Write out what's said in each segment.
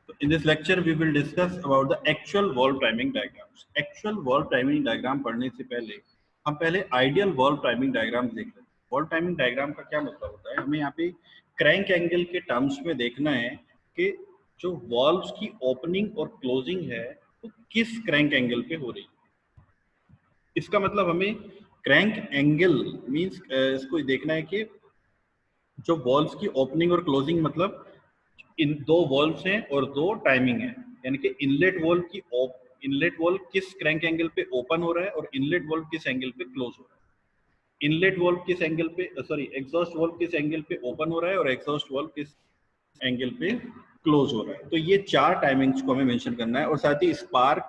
So in this lecture we will discuss about the actual valve timing diagrams. Actual valve timing diagram पढ़ने से पहले हम पहले ideal valve timing diagram देख लें। valve timing diagram का क्या मतलब होता है? हमें यहाँ पे क्रैंक एंगल के टर्म्स में देखना है कि जो valves की ओपनिंग और क्लोजिंग है वो किस क्रैंक एंगल पे हो रही है। इसका मतलब हमें क्रैंक एंगल मीन्स इसको देखना है कि जो वॉल्व्स की ओपनिंग और क्लोजिंग मतलब इन दो वॉल्व्स हैं और दो टाइमिंग है, यानी कि इनलेट वॉल्व किस क्रैंक एंगल पे ओपन हो रहा है और इनलेट वॉल्व किस एंगल पे क्लोज हो रहा है। इनलेट वॉल्व किस एंगल पे एग्जॉस्ट वॉल्व किस एंगल पे ओपन हो रहा है और एग्जॉस्ट वॉल्व किस एंगल पे क्लोज हो रहा है। तो ये चार टाइमिंग्स को हमें मेंशन करना है और साथ ही स्पार्क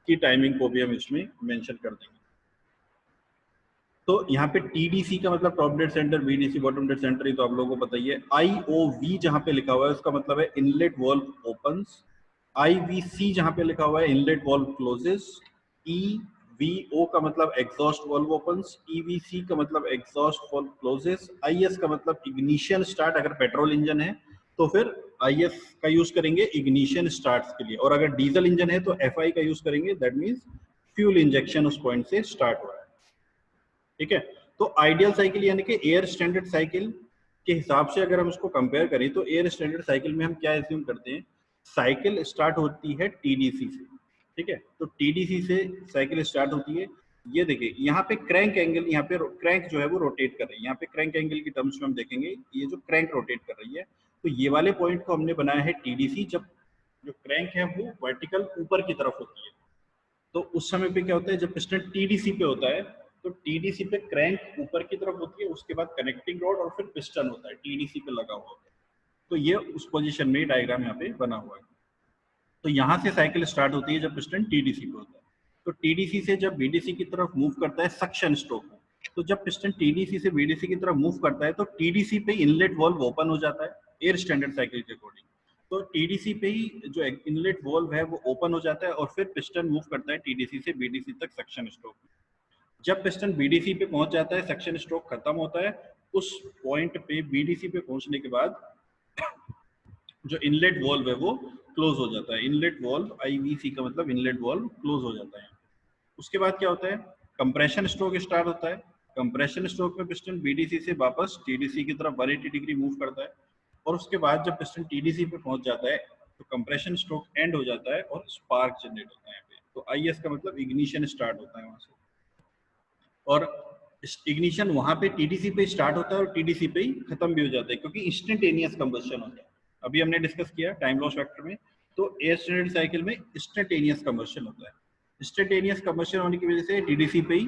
की टाइमिंग को भी हम इसमें मेंशन कर देंगे। तो यहाँ पे TDC का मतलब top dead centre, BDC bottom dead centre, ही तो आप लोगों को पता ही है। IOV जहाँ पे लिखा हुआ है उसका मतलब है इनलेट वॉल्व ओपन्स। IVC जहाँ पे लिखा हुआ है इनलेट वॉल्व क्लोजेस। EVO का मतलब एग्जॉस्ट वॉल्व ओपन्स। EVC का मतलब एग्जॉस्ट वॉल्व क्लोजेस। IS का मतलब इग्निशन स्टार्ट, अगर पेट्रोल इंजन है तो फिर IS का यूज करेंगे इग्निशन स्टार्ट के लिए, और अगर डीजल इंजन है तो FI का यूज करेंगे, दैट मीन्स फ्यूल इंजेक्शन उस पॉइंट से स्टार्ट हो रहा है। ठीक है, तो आइडियल साइकिल यानी कि एयर स्टैंडर्ड साइकिल के हिसाब से अगर हम इसको कंपेयर करें तो एयर स्टैंडर्ड साइकिल में हम क्या एज्यूम करते हैं, साइकिल स्टार्ट होती है TDC से। ठीक है, तो TDC से साइकिल स्टार्ट होती है। ये देखिए यहाँ पे क्रैंक एंगल, यहाँ पे क्रैंक जो है वो रोटेट कर रही है। यहाँ पे क्रैंक एंगल की टर्म्स में हम देखेंगे ये जो क्रैंक रोटेट कर रही है, तो ये वाले पॉइंट को हमने बनाया है TDC। जब जो क्रैंक है वो वर्टिकल ऊपर की तरफ होती है, तो उस समय पे क्या होता है, जब पिस्टन TDC पे होता है तो TDC पे क्रैंक ऊपर की तरफ होती है, उसके बाद कनेक्टिंग रॉड और फिर पिस्टन होता है TDC पे लगा हुआ। तो ये उस पोजीशन में डायग्राम यहाँ पे बना हुआ है। तो यहाँ से साइकिल स्टार्ट होती है जब पिस्टन TDC पे होता है। तो TDC से जब BDC की तरफ मूव करता है सक्शन स्ट्रोक में, तो जब पिस्टन TDC से BDC की तरफ मूव करता है तो TDC पे इनलेट वॉल्व ओपन हो जाता है एयर स्टैंडर्ड साइकिल के अकॉर्डिंग। तो TDC पे ही जो इनलेट वॉल्व है वो ओपन हो जाता है और फिर पिस्टन मूव करता है TDC से BDC तक सक्शन स्ट्रोक में। जब पिस्टन BDC पे पहुंच जाता है, सक्शन स्ट्रोक खत्म होता है, उस पॉइंट पे BDC पे पहुंचने के बाद जो इनलेट वॉल्व है वो क्लोज हो जाता है। इनलेट वॉल्व IVC का मतलब इनलेट वॉल्व क्लोज हो जाता है। उसके बाद क्या होता है, कंप्रेशन स्ट्रोक स्टार्ट होता है। कंप्रेशन स्ट्रोक में पिस्टन BDC से वापस TDC की तरफ 180 डिग्री मूव करता है, और उसके बाद जब पिस्टन TDC पे पहुंच जाता है तो कंप्रेशन स्ट्रोक एंड हो जाता है और स्पार्क जनरेट होता है। तो IS का मतलब इग्निशन स्टार्ट होता है वहां से, और इग्निशन वहां पे TDC पे स्टार्ट होता है और TDC पे ही खत्म भी हो जाता है, क्योंकि इंस्टेंटेनियस कंबशन होता है। अभी हमने डिस्कस किया टाइम लॉस फैक्टर में, तो एयर स्टैंडर्ड साइकिल में इंस्टेंटेनियस कंबशन होता है। इंस्टेंटेनियस कंबशन होने की वजह से TDC पे ही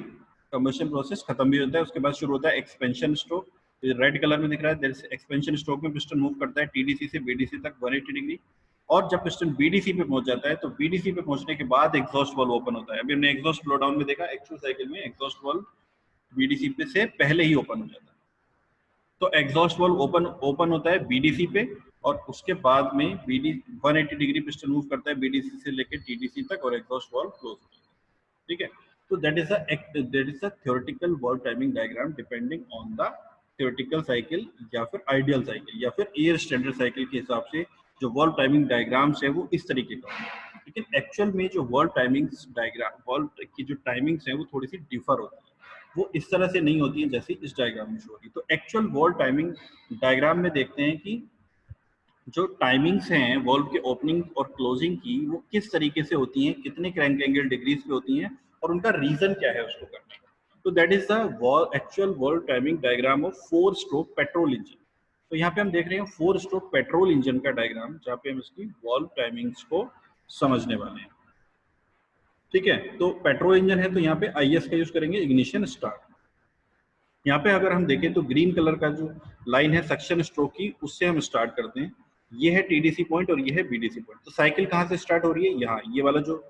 कंबशन प्रोसेस खत्म भी होता है। उसके बाद शुरू होता है एक्सपेंशन स्ट्रोक, रेड कलर में दिख रहा है। एक्सपेंशन स्ट्रोक में पिस्टन मूव करता है TDC से BDC तक 180 डिग्री, और जब पिस्टन BDC पे पहुंच जाता है तो BDC पे पहुंचने के बाद एग्जॉस्ट वाल्व ओपन होता है। अभी हमने एग्जॉस्ट ब्लो डाउन में देखा, एक्चुअल साइकिल में एग्जॉस्ट वाल्व BDC पे से पहले ही ओपन हो जाता है। तो एग्जॉस्ट वाल्व ओपन होता है BDC पे, और उसके बाद में 180 डिग्री पिस्टन मूव करता है BDC से लेकर TDC तक, और एग्जॉस्ट वाल्व क्लोज हो जाता है। ठीक है, तो that is a theoretical valve timing diagram depending on the theoretical cycle या फिर आइडियल साइकिल या फिर एयर स्टैंडर्ड साइकिल के हिसाब से जो वाल्व टाइमिंग डायग्राम्स है वो इस तरीके का है। लेकिन एक्चुअल में जो वाल्व टाइमिंग्स डायग्राम, वाल्व की जो टाइमिंग्स है वो थोड़ी सी डिफर होती है, वो इस तरह से नहीं होती है जैसे इस डायग्राम में शो होती है। तो एक्चुअल वॉल्व टाइमिंग डायग्राम में देखते हैं कि जो टाइमिंग्स हैं वॉल्व के ओपनिंग और क्लोजिंग की वो किस तरीके से होती हैं, कितने क्रैंक एंगल डिग्रीज पे होती हैं, और उनका रीजन क्या है उसको करने का। तो that is the actual valve timing diagram of 4 stroke petrol engine. तो यहाँ पे हम देख रहे हैं 4 स्ट्रोक पेट्रोल इंजन का डायग्राम, जहाँ पे हम इसकी वॉल्व टाइमिंग्स को समझने वाले हैं। ठीक है, तो पेट्रोल इंजन है तो यहाँ पे IS का यूज करेंगे, इग्निशन स्टार्ट। यहाँ पे अगर हम देखें तो ग्रीन कलर का जो लाइन है सक्शन स्ट्रोक की, उससे हम स्टार्ट करते हैं। ये है TDC पॉइंट और ये है BDC पॉइंट। तो साइकिल कहाँ से स्टार्ट हो रही है, यहाँ ये वाला जो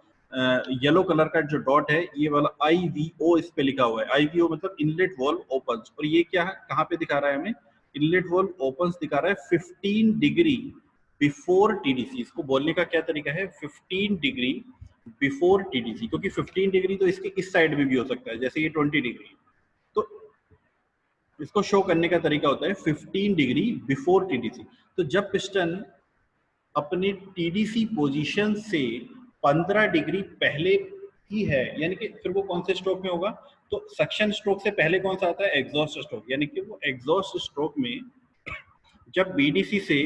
येलो कलर का जो डॉट है, ये वाला IVO इस पे लिखा हुआ है। IVO मतलब इनलेट वॉल्व ओपन्स, और ये क्या है, कहाँ पे दिखा रहा है हमें, इनलेट वॉल्व ओपन्स दिखा रहा है 15 डिग्री बिफोर TDC। इसको बोलने का क्या तरीका है, 15 डिग्री बिफोर TDC, क्योंकि 15 डिग्री तो इसके इस साइड में भी हो सकता है, जैसे ये 20 डिग्री। तो इसको शो करने का तरीका होता है 15 डिग्री बिफोर TDC। तो जब पिस्टन अपने टीडीसी पोजीशन से 15 डिग्री पहले ही है, यानी कि फिर वो कौन से स्ट्रोक में होगा, तो सक्शन स्ट्रोक से पहले कौन सा आता है, एग्जॉस्ट स्ट्रोक, यानी कि वो एग्जॉस्ट स्ट्रोक में जब बीडीसी से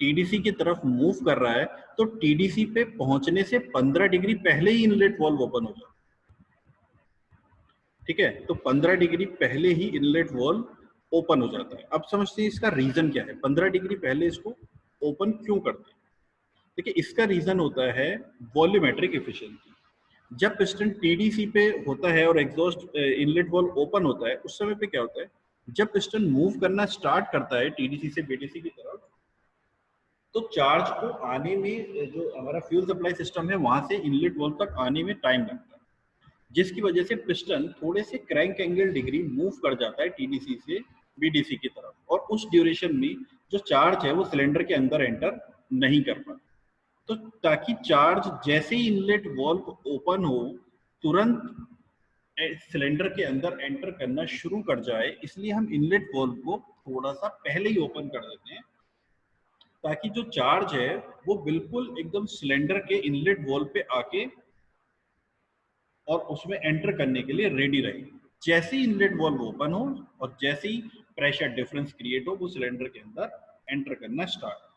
टीडीसी की तरफ मूव कर रहा है तो टीडीसी पे पहुंचने से 15 डिग्री पहले ही इनलेट वाल्व ओपन हो जाता है। ठीक है, तो 15 डिग्री पहले ही इनलेट वाल्व ओपन हो जाता है। अब समझते हैं इसका रीजन क्या है, 15 डिग्री पहले इसको ओपन क्यों करते हैं। देखिए, इसका रीजन होता है वॉल्यूमेट्रिक एफिशिएंसी। जब पिस्टन टीडीसी पे होता है और एग्जॉस्ट इनलेट वाल्व ओपन होता है, उस समय पे क्या होता है, जब पिस्टन मूव करना स्टार्ट करता है टीडीसी से बीडीसी की तरफ, तो चार्ज को आने में, जो हमारा फ्यूल सप्लाई सिस्टम है वहां से इनलेट वाल्व तक आने में टाइम लगता है, जिसकी वजह से पिस्टन थोड़े से क्रैंक एंगल डिग्री मूव कर जाता है टीडीसी से बीडीसी की तरफ, और उस ड्यूरेशन में जो चार्ज है वो सिलेंडर के अंदर एंटर नहीं कर पाता। तो ताकि चार्ज जैसे ही इनलेट वाल्व ओपन हो तुरंत सिलेंडर के अंदर एंटर करना शुरू कर जाए, इसलिए हम इनलेट वाल्व को थोड़ा सा पहले ही ओपन कर देते हैं, ताकि जो चार्ज है वो बिल्कुल एकदम सिलेंडर के इनलेट वाल्व पे आके और उसमें एंटर करने के लिए रेडी रहे। जैसे ही इनलेट वाल्व ओपन हो और जैसे ही प्रेशर डिफरेंस क्रिएट हो, वो सिलेंडर के अंदर एंटर करना स्टार्ट,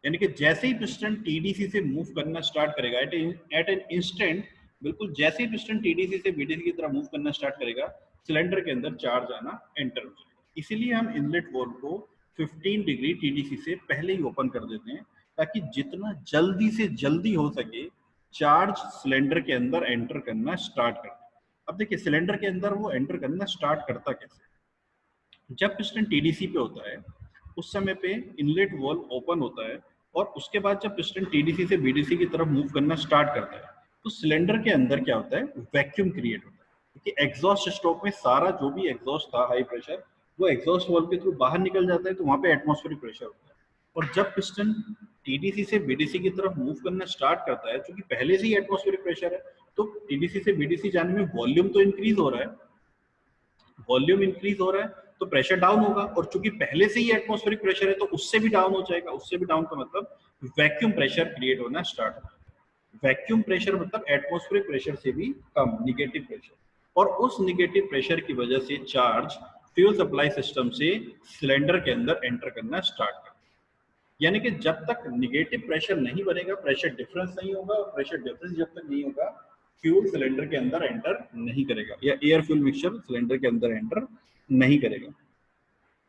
यानी कि जैसे ही पिस्टन टीडीसी से मूव करना स्टार्ट करेगा, एट एन इंस्टेंट, बिल्कुल जैसे ही पिस्टन टीडीसी से बीडीसी की तरफ मूव करना स्टार्ट करेगा, सिलेंडर के अंदर चार्ज आना एंटर हो जाएगा। इसीलिए हम इनलेट वाल्व को 15 डिग्री टीडीसी से पहले ही ओपन कर देते हैं, ताकि जितना जल्दी से जल्दी हो सके चार्ज सिलेंडर के अंदर एंटर करना स्टार्ट कर दे। अब देखिए, सिलेंडर के अंदर वो एंटर करना स्टार्ट करता कैसे, जब पिस्टन टीडीसी पे होता है उस समय पे इनलेट वाल्व ओपन होता है, और उसके बाद जब पिस्टन टीडीसी से बीडीसी की तरफ मूव करना स्टार्ट करता है तो सिलेंडर के अंदर क्या होता है, वैक्यूम क्रिएट होता है, क्योंकि एग्जॉस्ट स्ट्रोक में सारा जो भी एग्जॉस्ट था हाई प्रेशर, वो एग्जॉस्ट वाल्व के थ्रू बाहर निकल जाता है, तो वहां पे एटमॉस्फेरिक प्रेशर होता है। और जब पिस्टन टीडीसी से बीडीसी की तरफ मूव करना स्टार्ट करता है, क्योंकि पहले से ही एटमॉस्फेरिक प्रेशर है, तो टीडीसी से बीडीसी जाने में वॉल्यूम तो इंक्रीज हो रहा है, वॉल्यूम इंक्रीज हो रहा है तो प्रेशर डाउन होगा, और चूंकि पहले से ही एटमॉस्फेरिक प्रेशर है तो उससे भी डाउन हो जाएगा, उससे भी डाउन का मतलब वैक्यूम प्रेशर क्रिएट होना स्टार्ट होगा। वैक्यूम प्रेशर मतलब एटमॉस्फेरिक प्रेशर से भी कम, निगेटिव प्रेशर, और उस निगेटिव प्रेशर की वजह से चार्ज फ्यूल सप्लाई सिस्टम से सिलेंडर के अंदर एंटर करना स्टार्ट कर, यानी कि जब तक निगेटिव प्रेशर नहीं बनेगा, प्रेशर डिफरेंस नहीं होगा, और प्रेशर डिफरेंस जब तक नहीं होगा, फ्यूल सिलेंडर के अंदर एंटर नहीं करेगा, या एयर फ्यूल मिक्सचर सिलेंडर के अंदर एंटर नहीं करेगा।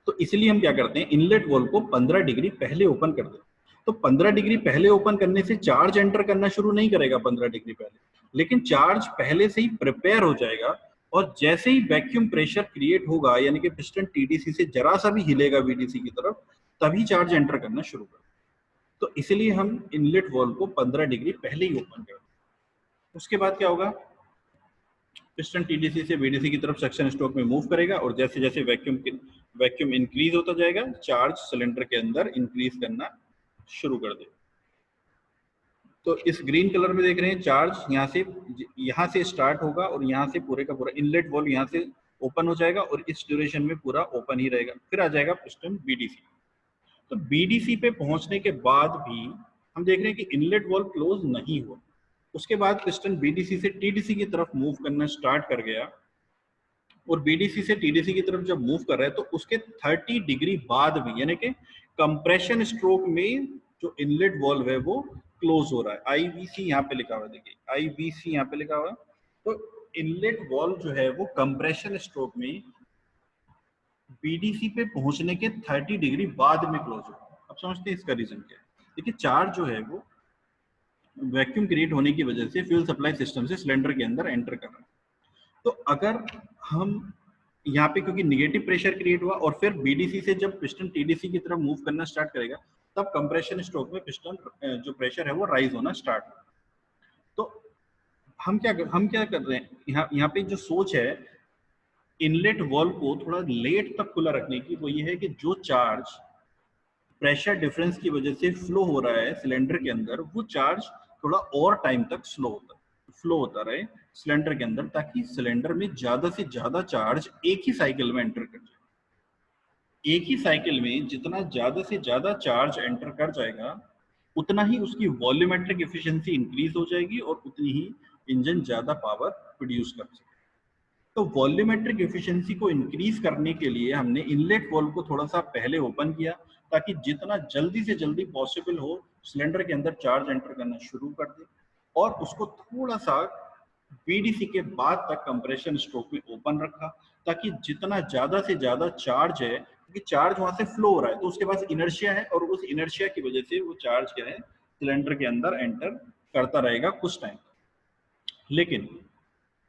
तो इसलिए हम क्या करते हैं, इनलेट वाल्व को 15 डिग्री पहले ओपन कर देते हैं। तो 15 डिग्री पहले ओपन करने से चार्ज एंटर करना शुरू नहीं करेगा 15 डिग्री पहले, लेकिन चार्ज पहले से ही प्रिपेयर हो जाएगा, और जैसे ही वैक्यूम प्रेशर क्रिएट होगा, यानी कि पिस्टन टीडीसी से जरा सा भी हिलेगा बीडीसी की तरफ, तभी चार्ज एंटर करना शुरू कर। तो इसलिए हम इनलेट वाल्व को 15 डिग्री पहले ही ओपन कर दें। उसके बाद क्या होगा, पिस्टन टीडीसी से बीडीसी की तरफ सक्शन स्ट्रोक में मूव करेगा, और जैसे जैसे वैक्यूम इंक्रीज होता जाएगा, चार्ज सिलेंडर के अंदर इंक्रीज करना शुरू कर देगा। तो इस ग्रीन कलर में देख रहे हैं, चार्ज यहाँ से स्टार्ट होगा, और यहाँ से पूरे का पूरा इनलेट वाल्व यहाँ से ओपन हो जाएगा, और इस ड्यूरेशन में पूरा ओपन ही रहेगा, फिर आ जाएगा पिस्टन बीडीसी। तो बीडीसी पे पहुंचने के बाद भी हम देख रहे हैं कि इनलेट वाल्व क्लोज नहीं हुआ, उसके बाद पिस्टन बीडीसी से टीडीसी की तरफ मूव करना स्टार्ट कर गया, और बीडीसी से टीडीसी की तरफ जब मूव कर रहा है तो उसके 30 डिग्री बाद भी, यानी कि कंप्रेशन स्ट्रोक में जो इनलेट वाल्व है वो क्लोज हो रहा है। आईवीसी यहाँ पे लिखा हुआ है, देखिए आईवीसी यहाँ पे लिखा हुआ है। तो इनलेट वाल्व जो है वो कंप्रेशन स्ट्रोक में बीडीसी पे पहुंचने के 30 डिग्री बाद में क्लोज होगा। अब समझते हैं इसका रीजन क्या है। देखिए, चार्ज जो है वो वैक्यूम क्रिएट होने की वजह से फ्यूल सप्लाई सिस्टम से सिलेंडर के अंदर एंटर कर रहा है। तो अगर हम यहाँ पे, क्योंकि निगेटिव प्रेशर क्रिएट हुआ, और फिर बीडीसी से जब पिस्टन टीडीसी की तरफ मूव करना स्टार्ट करेगा, तब कंप्रेशन स्ट्रोक में पिस्टन जो प्रेशर है वो राइज होना स्टार्ट होगा। तो हम क्या कर रहे हैं, यहाँ पे जो सोच है इनलेट वाल्व को थोड़ा लेट तक खुला रखने की, वो ये है कि जो चार्ज प्रेशर डिफरेंस की वजह से फ्लो हो रहा है सिलेंडर के अंदर, वो चार्ज थोड़ा और टाइम तक फ्लो होता रहे सिलेंडर के अंदर, ताकि सिलेंडर में ज्यादा से ज्यादा चार्ज एक ही साइकिल में एंटर कर जाए। एक ही साइकिल में जितना ज्यादा से ज्यादा चार्ज एंटर कर जाएगा, उतना ही उसकी वॉल्यूमेट्रिक एफिशिएंसी इंक्रीज हो जाएगी और उतनी ही इंजन ज्यादा पावर प्रोड्यूस कर सकेगा। तो वॉल्यूमेट्रिक एफिशिएंसी को इंक्रीज करने के लिए हमने इनलेट वाल्व को थोड़ा सा पहले ओपन किया, ताकि जितना जल्दी से जल्दी पॉसिबल हो सिलेंडर के अंदर चार्ज एंटर करना शुरू कर दे, और उसको थोड़ा सा बीडीसी के बाद तक कंप्रेशन स्ट्रोक में ओपन रखा, ताकि जितना ज्यादा से ज्यादा चार्ज है, क्योंकि चार्ज वहां से फ्लो हो रहा है तो उसके पास इनर्शिया है, और उस इनर्शिया की वजह से वो चार्ज क्या है सिलेंडर के अंदर एंटर करता रहेगा कुछ टाइम। लेकिन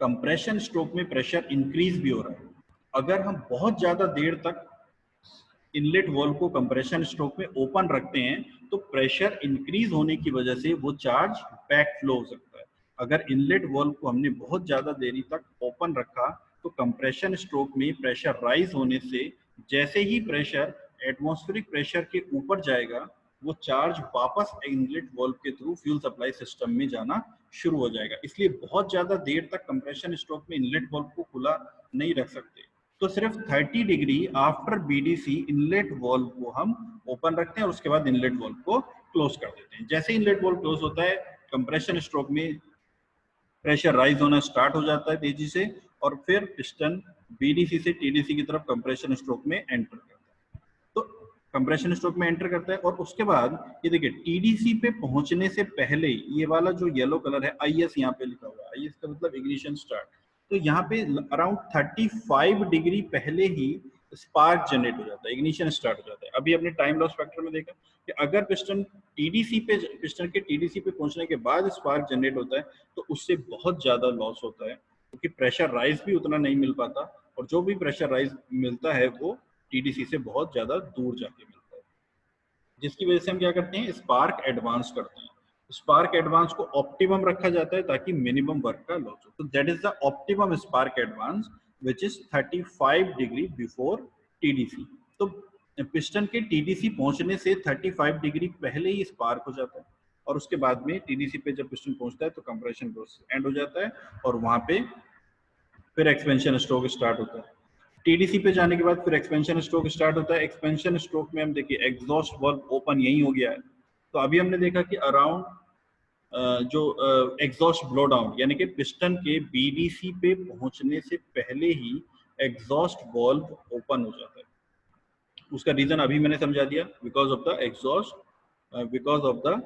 कंप्रेशन स्ट्रोक में प्रेशर इंक्रीज भी हो रहा है। अगर हम बहुत ज्यादा देर तक इनलेट वाल्व को कंप्रेशन स्ट्रोक में ओपन रखते हैं तो प्रेशर इंक्रीज होने की वजह से वो चार्ज बैक फ्लो हो सकता है। अगर इनलेट वाल्व को हमने बहुत ज्यादा देरी तक ओपन रखा तो कंप्रेशन स्ट्रोक में प्रेशर राइज होने से जैसे ही प्रेशर एटमॉस्फेरिक प्रेशर के ऊपर जाएगा, वो चार्ज वापस इनलेट वाल्व के थ्रू फ्यूल सप्लाई सिस्टम में जाना शुरू हो जाएगा। इसलिए बहुत ज्यादा देर तक कंप्रेशन स्ट्रोक में इनलेट वाल्व को खुला नहीं रख सकते। तो सिर्फ 30 degree after BDC inlet valve को हम ओपन रखते हैं और उसके बाद इनलेट वाल्व को क्लोज कर देते हैं। जैसे इनलेट वाल्व क्लोज होता है, कंप्रेशन स्ट्रोक में प्रेशर राइज होना स्टार्ट हो जाता है तेजी से, और फिर पिस्टन बीडीसी से टीडीसी की तरफ कंप्रेशन स्ट्रोक में एंटर करता है। तो कंप्रेशन स्ट्रोक में एंटर करता है और उसके बाद ये देखिए टीडीसी पे पहुंचने से पहले ये वाला जो येलो कलर है आईएस यहाँ पे लिखा हुआ है, आईएस का मतलब इग्निशन स्टार्ट। तो यहाँ पे अराउंड 35 डिग्री पहले ही स्पार्क जनरेट हो जाता है, इग्निशन स्टार्ट हो जाता है। अभी अपने टाइम लॉस फैक्टर में देखा कि अगर पिस्टन के टीडीसी पे पहुंचने के बाद स्पार्क जनरेट होता है तो उससे बहुत ज्यादा लॉस होता है, क्योंकि प्रेशर राइज भी उतना नहीं मिल पाता, और जो भी प्रेशर राइज मिलता है वो टीडीसी से बहुत ज्यादा दूर जाके मिलता है, जिसकी वजह से हम क्या करते हैं स्पार्क एडवांस करते हैं। स्पार्क एडवांस को ऑप्टिमम रखा जाता है ताकि मिनिमम वर्क का लॉस हो। तो that is the optimum spark advance which is 35 degree before TDC. तो पिस्टन के टीडीसी पहुंचने से 35 डिग्री पहले ही स्पार्क हो जाता है, और उसके बाद में टीडीसी पे जब पिस्टन पहुंचता है तो कंप्रेशन प्रोसेस एंड हो जाता है, और वहां पे फिर एक्सपेंशन स्ट्रोक स्टार्ट होता है। टीडीसी पे जाने के बाद फिर एक्सपेंशन स्ट्रोक स्टार्ट होता है। एक्सपेंशन स्ट्रोक में हम देखिए एग्जॉस्ट वाल्व ओपन यही हो गया है। तो अभी हमने देखा कि अराउंड जो एग्जॉस्ट ब्लो डाउन यानी कि पिस्टन के बीडीसी पे पहुंचने से पहले ही एग्जॉस्ट वाल्व ओपन हो जाता है। उसका रीजन अभी मैंने समझा दिया, because of the exhaust, because of the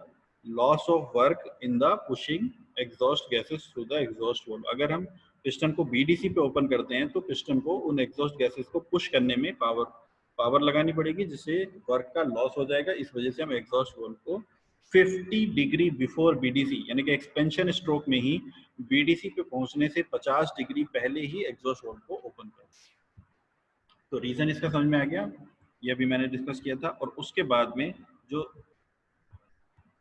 loss of work in the pushing exhaust gases through the exhaust valve. अगर हम पिस्टन को बीडीसी पे ओपन करते हैं तो पिस्टन को उन एग्जॉस्ट गैसेस को पुश करने में पावर लगानी पड़ेगी, जिससे वर्क का लॉस हो जाएगा। इस वजह से हम एग्जॉस्ट वाल्व को 50 डिग्री बिफोर बीडीसी यानी कि एक्सपेंशन स्ट्रोक में ही बीडीसी पे पहुंचने से 50 डिग्री पहले ही एग्जॉस्ट वाल्व को ओपन करते हैं। तो रीजन इसका समझ में आ गया, ये भी मैंने डिस्कस किया था। और उसके बाद में जो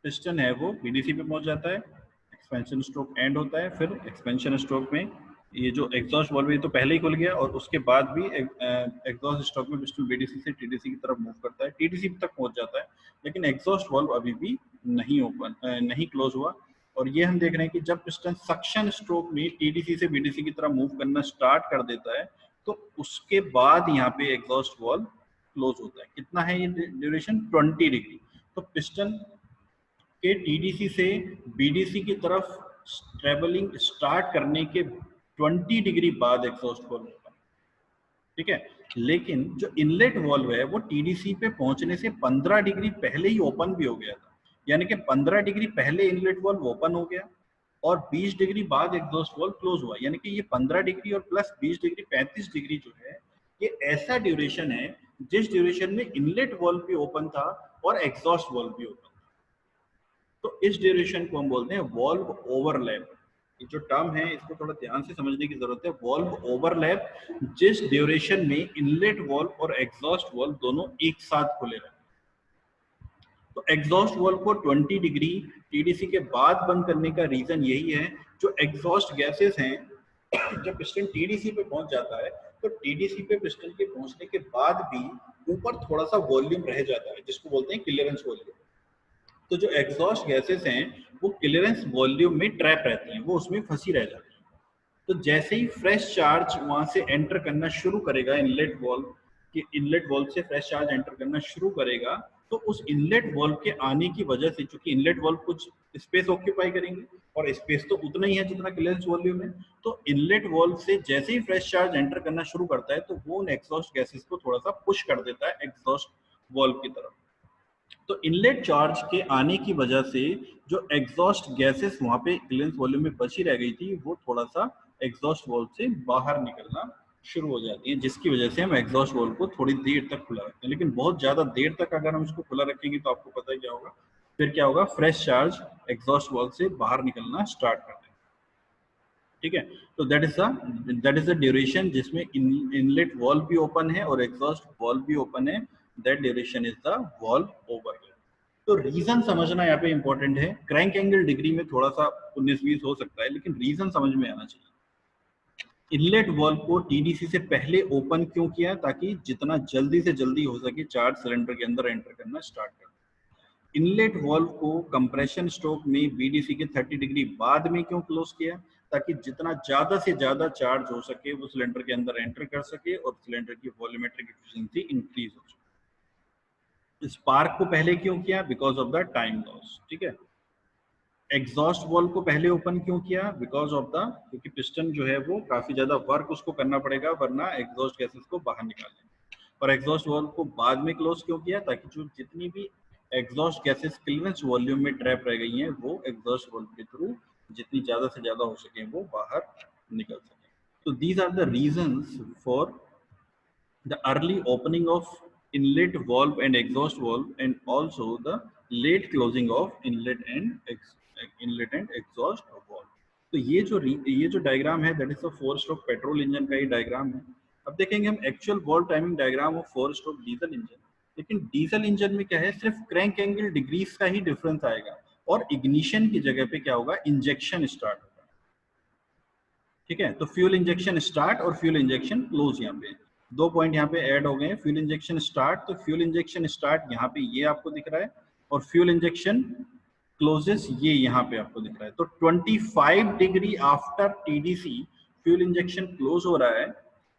पिस्टन है वो बीडीसी पे पहुंच जाता है, एक्सपेंशन स्ट्रोक एंड होता है, फिर एक्सपेंशन स्ट्रोक में ये जो एग्जॉस्ट वाल्व है तो पहले ही खुल गया, और उसके बाद भी एग्जॉस्ट स्ट्रोक में पिस्टन बीडीसी से टीडीसी की तरफ मूव करता है, टीडीसी तक पहुंच जाता है, लेकिन एग्जॉस्ट वाल्व अभी भी नहीं क्लोज हुआ। और ये हम देख रहे हैं कि जब पिस्टन सक्शन स्ट्रोक में टीडीसी से बीडीसी की तरफ मूव करना स्टार्ट कर देता है तो उसके बाद यहाँ पे एग्जॉस्ट वाल्व क्लोज होता है। कितना है ये ड्यूरेशन? 20 डिग्री। तो पिस्टन के टीडीसी से बीडीसी की तरफ ट्रेवलिंग स्टार्ट करने के 20 डिग्री बाद एग्जॉस्ट वाल्व होगा, ठीक है। लेकिन जो इनलेट वाल्व है वो टीडीसी पे पहुंचने से 15 डिग्री पहले ही ओपन भी हो गया था, यानी कि 15 डिग्री पहले इनलेट वाल्व ओपन हो गया और 20 डिग्री बाद एग्जॉस्ट वाल्व क्लोज हुआ, यानी कि ये 15 डिग्री और प्लस 20 डिग्री 35 डिग्री जो है ये ऐसा ड्यूरेशन है जिस ड्यूरेशन में इनलेट वाल्व भी ओपन था और एग्जॉस्ट वाल्व भी ओपन था। तो इस ड्यूरेशन को हम बोलते हैं वॉल्व ओवरलैप। ये जो टर्म है इसको थोड़ा ध्यान से समझने की जरूरत है। वॉल्व ओवरलैप, जिस ड्यूरेशन में इनलेट वाल्व और एग्जॉस्ट वाल्व दोनों एक साथ खुले रहते हैं। तो एग्जॉस्ट वाल्व को 20 डिग्री टीडीसी के बाद बंद करने का रीजन यही है, जो एग्जॉस्ट गैसेस हैं जब पिस्टन टीडीसी पे पहुंच जाता है तो टीडीसी पे पिस्टन के पहुंचने के बाद भी ऊपर थोड़ा सा वॉल्यूम रह जाता है, जिसको बोलते हैं क्लियरेंस वॉल्यूम। तो जो एग्जॉस्ट गैसेस हैं वो क्लियरेंस वॉल्यूम में ट्रैप रहती हैं, वो उसमें फंसी रह जाती हैं। तो जैसे ही फ्रेश चार्ज वहां से एंटर करना शुरू करेगा इनलेट वाल्व से फ्रेश चार्ज एंटर करना शुरू करेगा तो उस इनलेट वॉल्व के आने की वजह से, चूंकि इनलेट वॉल्व कुछ स्पेस ऑक्यूपाई करेंगे और स्पेस तो उतना ही है जितना क्लियरेंस वॉल्यूम है, तो इनलेट वॉल्व से जैसे ही फ्रेश चार्ज एंटर करना शुरू करता है तो वो उन एग्जॉस्ट गैसेस को थोड़ा सा पुश कर देता है एग्जॉस्ट वॉल्व की तरफ। तो इनलेट चार्ज के आने की वजह से जो एग्जॉस्ट गैसेस वहां पे क्लियरेंस वॉल्यूम में बची रह गई थी वो थोड़ा सा एग्जॉस्ट वॉल्व से बाहर निकलना शुरू हो जाती है, जिसकी वजह से हम एग्जॉस्ट वॉल्व को थोड़ी देर तक खुला रखते हैं। लेकिन बहुत ज्यादा देर तक अगर हम इसको खुला रखेंगे तो आपको पता ही क्या होगा, फिर क्या होगा, फ्रेश चार्ज एग्जॉस्ट वॉल्व से बाहर निकलना स्टार्ट कर देगा। ठीक है, तो दैट इज द ड्यूरेशन जिसमें इनलेट वॉल्व भी ओपन है और एग्जॉस्ट वॉल्व भी ओपन है, that duration is the valve over. तो रीजन समझना यहाँ पे इंपॉर्टेंट है। क्रैंक एंगल डिग्री में थोड़ा सा 19-20 हो सकता है, लेकिन रीजन समझ में आना चाहिए। इनलेट वॉल्व को टीडीसी से पहले ओपन क्यों किया, ताकि जितना जल्दी से जल्दी हो सके चार्ज सिलेंडर के अंदर एंटर करना स्टार्ट कर। इनलेट वॉल्व को कंप्रेशन स्ट्रोक में बीडीसी के 30 डिग्री बाद में क्यों क्लोज किया, ताकि जितना ज्यादा से ज्यादा चार्ज हो सके वो सिलेंडर के अंदर एंटर कर सके और सिलेंडर की वॉल्यूमेट्रिक एफिशिएंसी इंक्रीज हो सके। स्पार्क को पहले क्यों किया, because of the time loss. ठीक है, एग्जॉस्ट वॉल्व को पहले ओपन क्यों किया, बिकॉज ऑफ द, क्योंकि पिस्टन जो है वो काफी ज्यादा वर्क उसको करना पड़ेगा वरना एग्जॉस्ट गैसेस को बाहर निकालने। और एग्जॉस्ट वॉल्व को बाद में क्लोज क्यों किया, ताकि जो जितनी भी एग्जॉस्ट गैसेस क्लियरेंस वॉल्यूम में ट्रैप रह गई हैं वो एग्जॉस्ट वॉल्व के थ्रू जितनी ज्यादा से ज्यादा हो सके वो बाहर निकल सके। तो these are the reasons for the early opening of inlet valve and exhaust valve, and also the late closing of inlet and exhaust valve. तो ये जो डायग्राम है that is a 4 stroke petrol engine का ही diagram है। अब देखेंगे हम actual valve timing diagram of 4 stroke diesel engine. लेकिन डीजल इंजन में क्या है, सिर्फ क्रैंक एंगल डिग्रीज का ही डिफरेंस आएगा और इग्निशन की जगह पे क्या होगा, इंजेक्शन स्टार्ट होगा। ठीक है, तो फ्यूल इंजेक्शन स्टार्ट और फ्यूल इंजेक्शन क्लोज, यहाँ पे 2 पॉइंट यहाँ पे ऐड हो गए हैं। फ्यूल इंजेक्शन स्टार्ट, तो फ्यूल इंजेक्शन स्टार्ट यहाँ पे ये आपको दिख रहा है और फ्यूल इंजेक्शन क्लोजेस ये यहाँ पे आपको दिख रहा है। तो 25 degree after TDC fuel injection close हो रहा है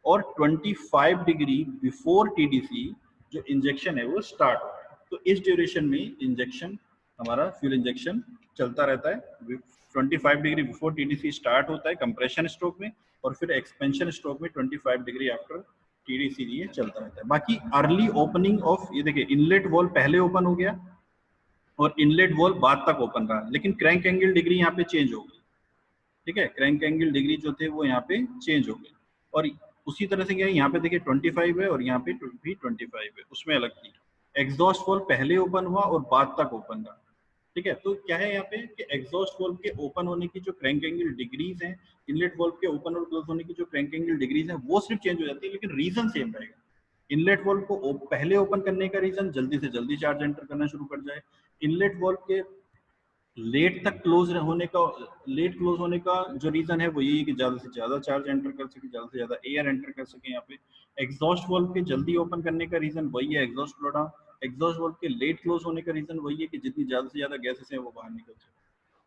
और 25 डिग्री बिफोर टीडीसी जो इंजेक्शन है वो स्टार्ट हो रहा है। तो इस ड्यूरेशन में इंजेक्शन हमारा फ्यूल इंजेक्शन चलता रहता है। 25 डिग्री बिफोर टीडीसी स्टार्ट होता है कंप्रेशन स्ट्रोक में और फिर एक्सपेंशन स्ट्रोक में 25 डिग्री आफ्टर टीडीसी ये चलता रहता है। बाकी अर्ली ओपनिंग ऑफ, ये देखिए इनलेट वॉल्व पहले ओपन हो गया और इनलेट वॉल्व बाद तक ओपन रहा, लेकिन क्रैंक एंगल डिग्री यहाँ पे चेंज हो गई। ठीक है, क्रैंक एंगल डिग्री जो थे वो यहाँ पे चेंज हो गई और उसी तरह से क्या है, यहाँ पे देखिए 25 है और यहाँ पे भी 25 है, उसमें अलग थी। एग्जॉस्ट वॉल्व पहले ओपन हुआ और बाद तक ओपन रहा। ठीक है, तो क्या है यहाँ पे कि एग्जॉस्ट वॉल्व के ओपन होने की जो क्रैंक एंगल डिग्रीज हैं, इनलेट वॉल्व के ओपन और क्लोज होने की जो क्रैंक एंगल डिग्रीज हैं वो सिर्फ चेंज हो जाती है, लेकिन रीजन सेम रहेगा। इनलेट वॉल्व को पहले ओपन करने का रीजन जल्दी से जल्दी चार्ज एंटर करना शुरू कर जाए। इनलेट वॉल्व के लेट क्लोज होने का जो रीजन है वो यही है कि ज्यादा से ज्यादा चार्ज एंटर कर सके, ज्यादा से ज्यादा एयर एंटर कर सके। यहाँ पे एग्जॉस्ट वॉल्व के जल्दी ओपन करने का रीजन वही है, exhaust flow down. Exhaust valve के लेट क्लोज होने का रीजन वही है कि जितनी ज्यादा से ज्यादा गैसेस है वो बाहर निकल सके।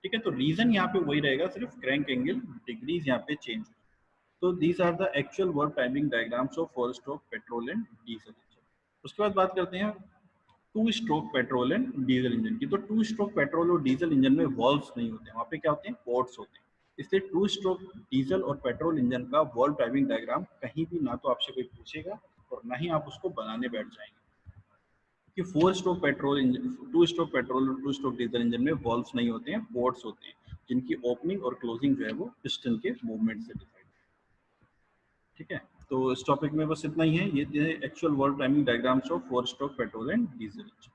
ठीक है, तो रीजन यहाँ पे वही रहेगा, सिर्फ क्रैंक एंगल डिग्रीज यहाँ पे चेंज। तो these are the actual valve timing diagrams of 4 stroke petrol and diesel engine. उसके बाद बात करते हैं 2 stroke petrol and diesel engine की। तो 2 स्ट्रोक पेट्रोल और डीजल इंजन में वॉल्व्स नहीं होते, वहाँ पे क्या होते हैं, पोर्ट्स होते हैं। इसलिए 2 स्ट्रोक डीजल और पेट्रोल इंजन का वॉल्व टाइमिंग डायग्राम कहीं भी ना तो आपसे कोई पूछेगा और ना ही आप उसको बनाने बैठ जाएंगे, कि 4 stroke petrol engine, 2 stroke petrol और 2 स्ट्रोक डीजल इंजन में वॉल्व्स नहीं होते हैं, पोर्ट्स होते हैं जिनकी ओपनिंग और क्लोजिंग जो है वो पिस्टन के मूवमेंट से डिसाइड। ठीक है, तो इस टॉपिक में बस इतना ही है। ये actual valve timing diagrams of 4 stroke petrol and diesel engine.